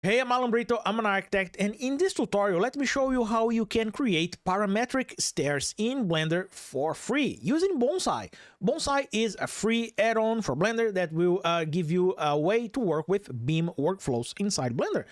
Hey, I'm Alan Brito, I'm an architect, and in this tutorial, let me show you how you can create parametric stairs in Blender for free using Bonsai. Bonsai is a free add-on for Blender that will give you a way to work with BIM workflows inside Blender.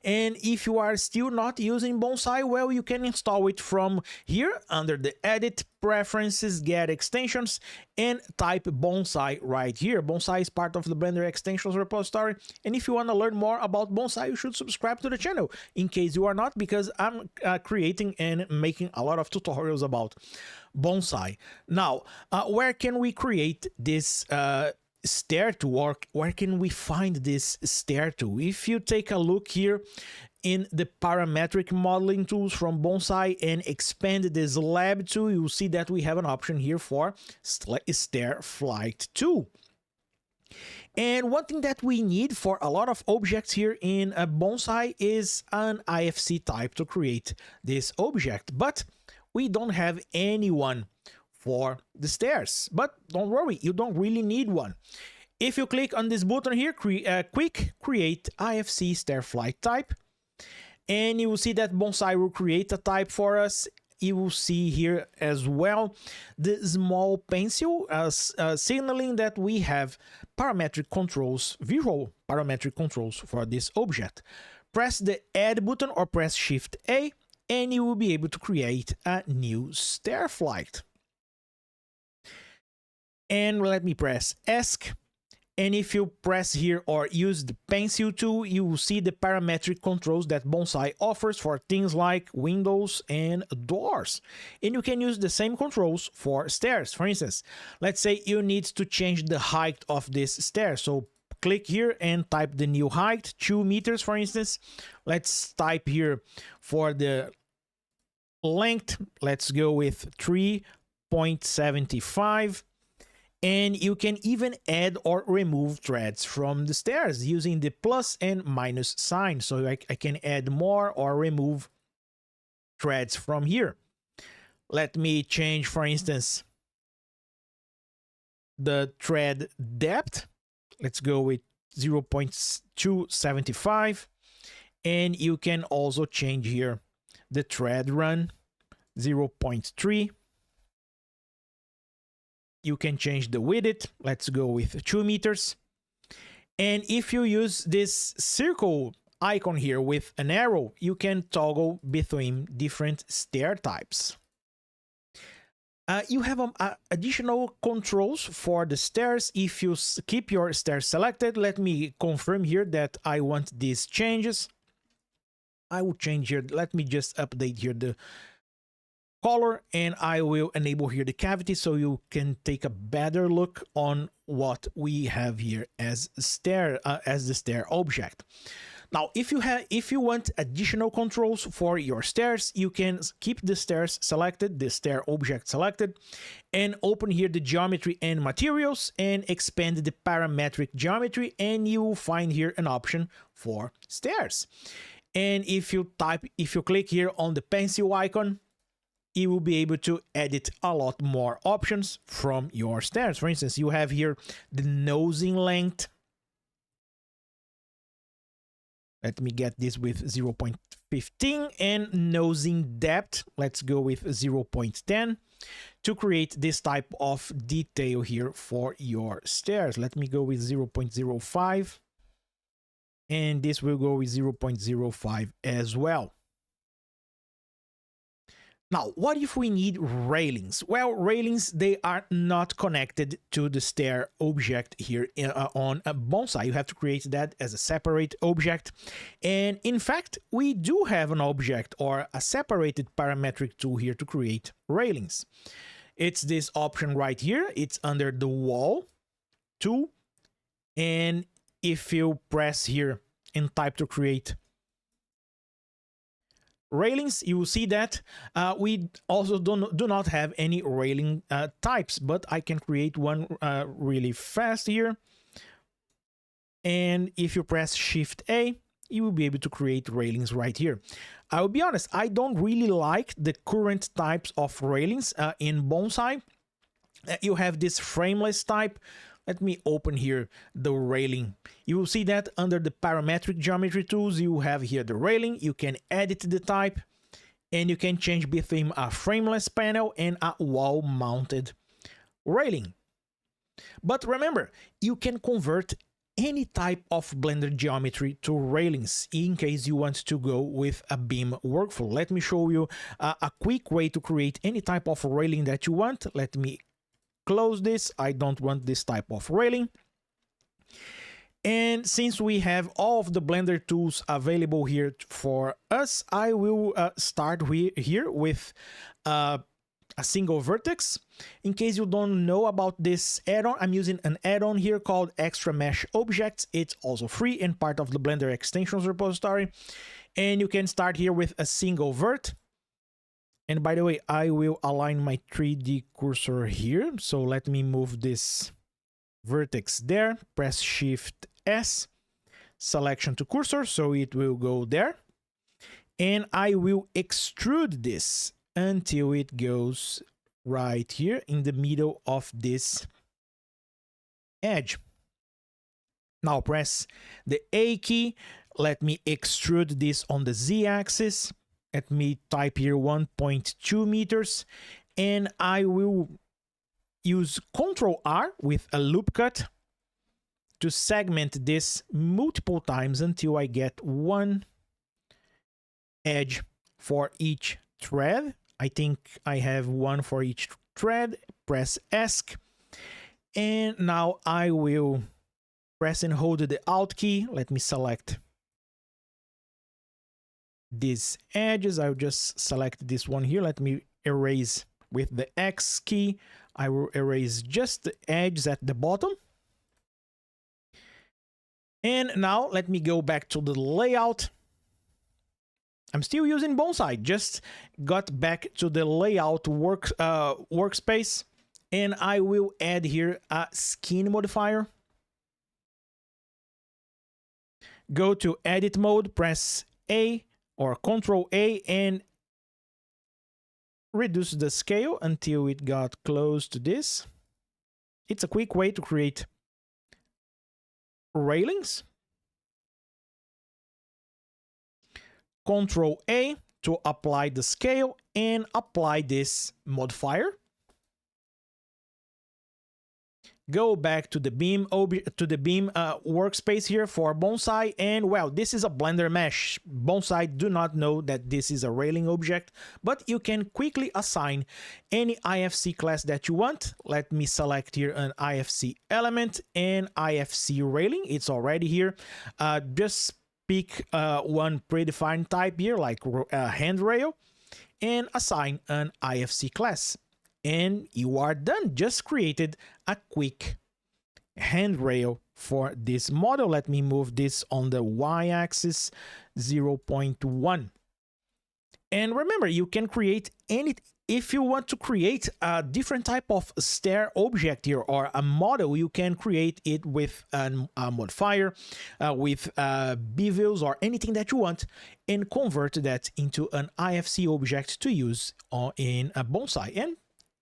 And if you are still not using Bonsai, well, you can install it from here under the Edit, Preferences, Get Extensions, and type Bonsai right here. Bonsai is part of the Blender extensions repository, and if you want to learn more about Bonsai, you should subscribe to the channel in case you are not, because I'm creating and making a lot of tutorials about Bonsai. Now, where can we create this stair to work? Where can we find this stair to? If you take a look here in the parametric modeling tools from Bonsai and expand this lab tool, you'll see that we have an option here for stair flight tool. And one thing that we need for a lot of objects here in Bonsai is an IFC type to create this object, but we don't have anyone for the stairs. But don't worry, you don't really need one. If you click on this button here, quick create IFC stair flight type, and you will see that Bonsai will create a type for us. You will see here as well the small pencil signaling that we have parametric controls, visual parametric controls for this object. Press the add button or press Shift A and you will be able to create a new stair flight. And let me press ESC. And if you press here or use the pencil tool, you will see the parametric controls that Bonsai offers for things like windows and doors. And you can use the same controls for stairs. For instance, let's say you need to change the height of this stair. So click here and type the new height, 2 meters, for instance. Let's type here for the length. Let's go with 3.75. And you can even add or remove threads from the stairs using the plus and minus sign. So I can add more or remove threads from here. Let me change, for instance, the thread depth. Let's go with 0.275. And you can also change here the thread run, 0.3. You can change the width. Let's go with 2 meters. And if you use this circle icon here with an arrow, you can toggle between different stair types. You have additional controls for the stairs. If you keep your stairs selected, let me confirm here that I want these changes. I will change here. Let me just update here the color, and I will enable here the cavity so you can take a better look on what we have here as the stair object. Now, if you want additional controls for your stairs, you can keep the stairs selected, the stair object selected, and open here the geometry and materials and expand the parametric geometry, and you will find here an option for stairs. And if you click here on the pencil icon, you will be able to edit a lot more options from your stairs. For instance, you have here the nosing length. Let me get this with 0.15, and nosing depth. Let's go with 0.10 to create this type of detail here for your stairs. Let me go with 0.05, and this will go with 0.05 as well. Now, what if we need railings? Well, railings, they are not connected to the stair object here on Bonsai. You have to create that as a separate object. And in fact, we do have an object or a separated parametric tool here to create railings. It's this option right here. It's under the wall tool. And if you press here and type to create railings, you will see that we also do not have any railing types, but I can create one really fast here. And if you press Shift A, you will be able to create railings right here. I will be honest, I don't really like the current types of railings in Bonsai. You have this frameless type. Let me open here the railing. You will see that under the parametric geometry tools, you have here the railing. You can edit the type, and you can change between a frameless panel and a wall-mounted railing. But remember, you can convert any type of Blender geometry to railings in case you want to go with a beam workflow. Let me show you a quick way to create any type of railing that you want. Let me close this. I don't want this type of railing. And since we have all of the Blender tools available here for us, I will start here with a single vertex. In case you don't know about this add-on, I'm using an add-on here called Extra Mesh Objects. It's also free and part of the Blender extensions repository. And you can start here with a single vert. And by the way, I will align my 3D cursor here. So let me move this vertex there, press Shift S, selection to cursor, so it will go there. And I will extrude this until it goes right here in the middle of this edge. Now press the A key. Let me extrude this on the Z-axis. Let me type here 1.2 meters, and I will use Ctrl R with a loop cut to segment this multiple times until I get one edge for each thread. I think I have one for each thread. Press ESC, and now I will press and hold the Alt key. Let me select these edges. I'll just select this one here. Let me erase with the X key. I will erase just the edges at the bottom. And now let me go back to the layout. I'm still using Bonsai, just got back to the layout workspace, and I will add here a skin modifier. Go to edit mode, press A or Ctrl A, and reduce the scale until it got close to this. It's a quick way to create railings. Ctrl A to apply the scale and apply this modifier. Go back to the beam workspace here for Bonsai, and well, this is a Blender mesh. Bonsai do not know that this is a railing object, but you can quickly assign any IFC class that you want. Let me select here an IFC element and IFC railing. It's already here. Just pick one predefined type here, like handrail, and assign an IFC class. And you are done. Just created a quick handrail for this model. Let me move this on the y-axis 0.1. And remember, you can create any, if you want to create a different type of stair object here or a model, you can create it with a modifier, with bevels or anything that you want, and convert that into an IFC object to use in a Bonsai. And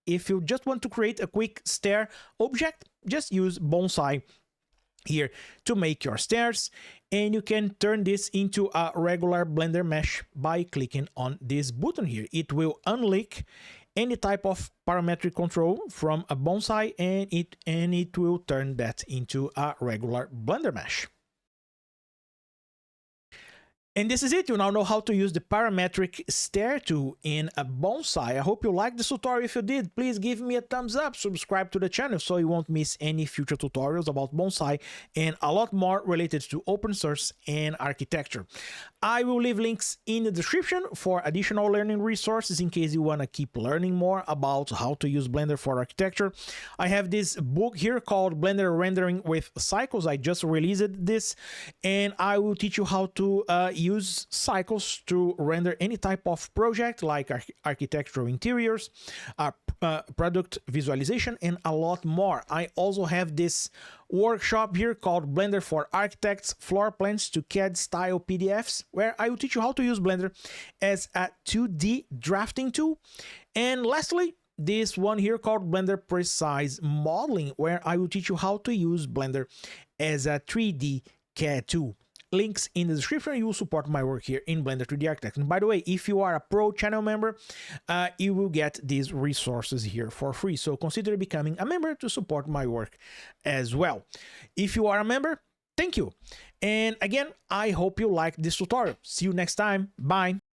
if you just want to create a quick stair object, just use Bonsai here to make your stairs, and you can turn this into a regular Blender mesh by clicking on this button here. It will unlink any type of parametric control from a Bonsai, and it will turn that into a regular Blender mesh. And this is it. You now know how to use the parametric stair tool in a Bonsai. I hope you liked this tutorial. If you did, please give me a thumbs up, subscribe to the channel so you won't miss any future tutorials about Bonsai and a lot more related to open source and architecture. I will leave links in the description for additional learning resources in case you want to keep learning more about how to use Blender for architecture. I have this book here called Blender Rendering with Cycles. I just released this, and I will teach you how to use cycles to render any type of project like architectural interiors, product visualization, and a lot more. I also have this workshop here called Blender for Architects, Floor Plans to CAD Style PDFs, where I will teach you how to use Blender as a 2D drafting tool. And lastly, this one here called Blender Precise Modeling, where I will teach you how to use Blender as a 3D CAD tool. Links in the description. You will support my work here in Blender 3D Architect. And by the way, if you are a pro channel member, you will get these resources here for free. So consider becoming a member to support my work as well. If you are a member, thank you. And again, I hope you liked this tutorial. See you next time. Bye.